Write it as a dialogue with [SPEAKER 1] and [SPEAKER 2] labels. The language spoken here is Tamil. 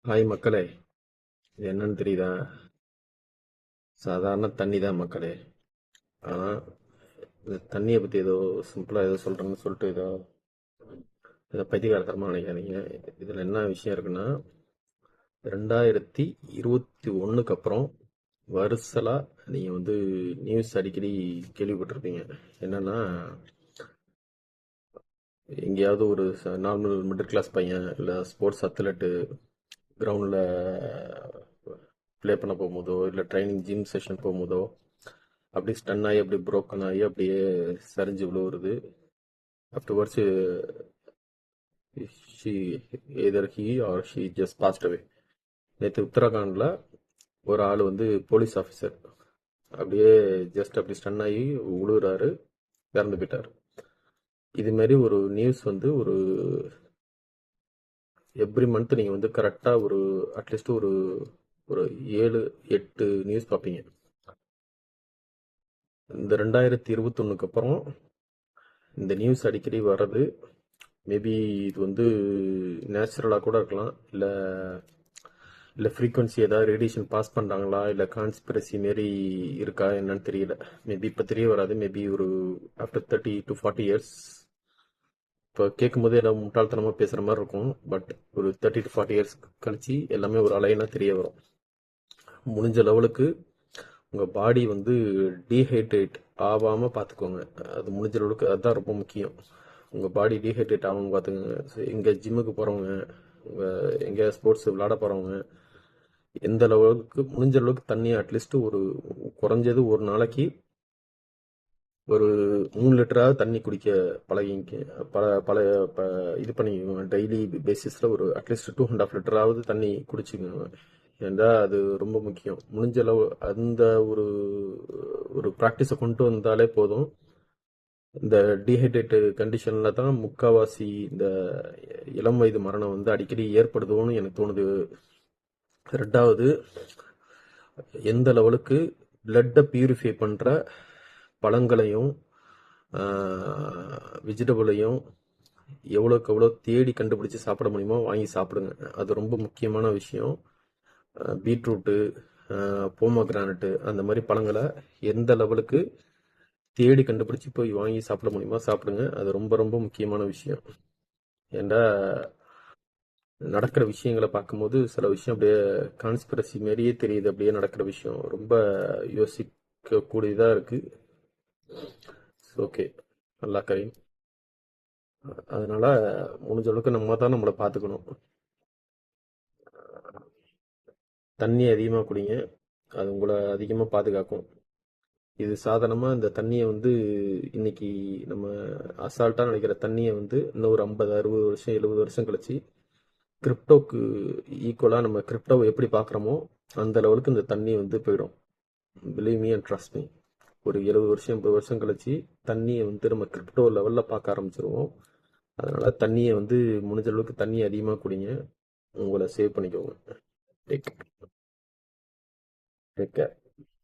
[SPEAKER 1] ஹாய் மக்களே, இது என்னன்னு தெரியுதா? சாதாரண தண்ணி தான் மக்களே. ஆனால் இந்த தண்ணியை பற்றி ஏதோ சிம்பிளாக ஏதோ சொல்கிறேன்னு சொல்லிட்டு இதை பைத்தியகாரத்தனமாக நினைக்காதீங்க. இதில் என்ன விஷயம் இருக்குன்னா, 2021க்கு அப்புறம் வருசலாக நீங்கள் வந்து நியூஸ் அடிக்கடி கேள்விப்பட்டிருப்பீங்க. என்னன்னா, எங்கேயாவது ஒரு நார்மல் மிடில் கிளாஸ் பையன் இல்லை ஸ்போர்ட்ஸ் அத்லெட்டு கிரவுண்டில் ப்ளே பண்ண போகும்போதோ இல்லை ட்ரைனிங் ஜிம் செஷன் போகும்போதோ அப்படி ஸ்டன் ஆகி அப்படி புரோக்கன் ஆகி அப்படியே சரிஞ்சு விழுவுறது. Afterwards she either he or she just passed away. நேற்று உத்தரகாண்டில் ஒரு ஆள் வந்து போலீஸ் ஆஃபீஸர் அப்படியே ஜஸ்ட் அப்படி ஸ்டன் ஆகி விழுகிறாரு, இறந்து போயிட்டார். இதுமாரி ஒரு நியூஸ் வந்து ஒரு எவ்ரி மந்த் நீங்கள் வந்து கரெக்டாக ஒரு அட்லீஸ்ட் ஒரு ஒரு 7-8 நியூஸ் பார்ப்பீங்க. இந்த 2021க்கு அப்புறம் இந்த நியூஸ் அடிக்கடி வர்றது மேபி இது வந்து நேச்சுரலாக கூட இருக்கலாம், இல்லை இல்லை ஃப்ரீக்வன்சி ஏதாவது ரேடியேஷன் பாஸ் பண்ணுறாங்களா, இல்லை கான்ஸ்பிரசி மாரி இருக்கா என்னன்னு தெரியல. மேபி இப்போ தெரிய வராது, மேபி ஒரு ஆஃப்டர் 30 to 40 இயர்ஸ். இப்போ கேட்கும்போது எல்லாம் முட்டாள்தனமாக பேசுகிற மாதிரி இருக்கும், பட் ஒரு 30 to 40 இயர்ஸ் கழிச்சு எல்லாமே ஒரு அலைனாக தெரிய வரும். முடிஞ்ச லெவலுக்கு உங்கள் பாடி வந்து டீஹைட்ரேட் ஆகாமல் பார்த்துக்கோங்க. அது முடிஞ்ச அளவுக்கு அதுதான் ரொம்ப முக்கியம். உங்கள் பாடி டீஹைட்ரேட் ஆகாமல் பார்த்துக்கோங்க. எங்கே ஜிம்முக்கு போகிறவங்க, எங்கே ஸ்போர்ட்ஸ் விளாட போகிறவங்க எந்த அளவுக்கு முடிஞ்ச அளவுக்கு தண்ணி அட்லீஸ்ட் ஒரு குறைஞ்சது ஒரு நாளைக்கு ஒரு 3 லிட்டராக தண்ணி குடிக்க பழகிங்க. பல பல இது பண்ணிக்கோங்க. டெய்லி பேசிஸில் ஒரு அட்லீஸ்ட் 2.5 லிட்டராவது தண்ணி குடிச்சுக்கோங்க. ஏன்னா அது ரொம்ப முக்கியம். முடிஞ்ச அளவு அந்த ஒரு ஒரு ப்ராக்டிஸை கொண்டு வந்தாலே போதும். இந்த டீஹைட்ரேட்டு கண்டிஷனில் தான் முக்கால்வாசி இந்த இளம் வயது மரணம் வந்து அடிக்கடி ஏற்படுதோன்னு எனக்கு தோணுது. ரெண்டாவது, எந்த லெவலுக்கு பிளட்டை பியூரிஃபை பண்ணுற பழங்களையும் வெஜிடபிளையும் எவ்வளோக்கு எவ்வளோ தேடி கண்டுபிடிச்சி சாப்பிட முடியுமோ வாங்கி சாப்பிடுங்க. அது ரொம்ப முக்கியமான விஷயம். பீட்ரூட்டு, போமோகிரானட்டு அந்த மாதிரி பழங்களை எந்த லெவலுக்கு தேடி கண்டுபிடிச்சி போய் வாங்கி சாப்பிட முடியுமோ சாப்பிடுங்க. அது ரொம்ப ரொம்ப முக்கியமான விஷயம். ஏண்டா நடக்கிற விஷயங்களை பார்க்கும்போது சில விஷயம் அப்படியே கான்ஸ்பிரசி மாரியே தெரியுது. அப்படியே நடக்கிற விஷயம் ரொம்ப யோசிக்கக்கூடியதாக இருக்குது. ஓகே, நல்லா கரீம். அதனால முடிஞ்ச அளவுக்கு நம்ம தான் நம்மளை பார்த்துக்கணும். தண்ணி அதிகமாக குடிங்க, அது உங்களை அதிகமாக பாதுகாக்கும். இது சாதாரணமாக இந்த தண்ணியை வந்து இன்னைக்கு நம்ம அசால்ட்டாக நினைக்கிற தண்ணியை வந்து இன்னும் ஒரு 50, 60 வருஷம், 70 வருஷம் கழிச்சு கிரிப்டோக்கு ஈக்குவலாக நம்ம கிரிப்டோவை எப்படி பார்க்குறோமோ அந்த லெவலுக்கு இந்த தண்ணி வந்து போயிடும். Believe me and trust me. ஒரு 70 வருஷம், 80 வருஷம் கழிச்சு தண்ணியை வந்து நம்ம கிரிப்டோ லெவலில் பார்க்க ஆரம்பிச்சிருவோம். அதனால தண்ணியை வந்து முடிஞ்ச அளவுக்கு தண்ணியை அதிகமாக குடிங்க, உங்களை சேவ் பண்ணிக்கோங்க. Take care.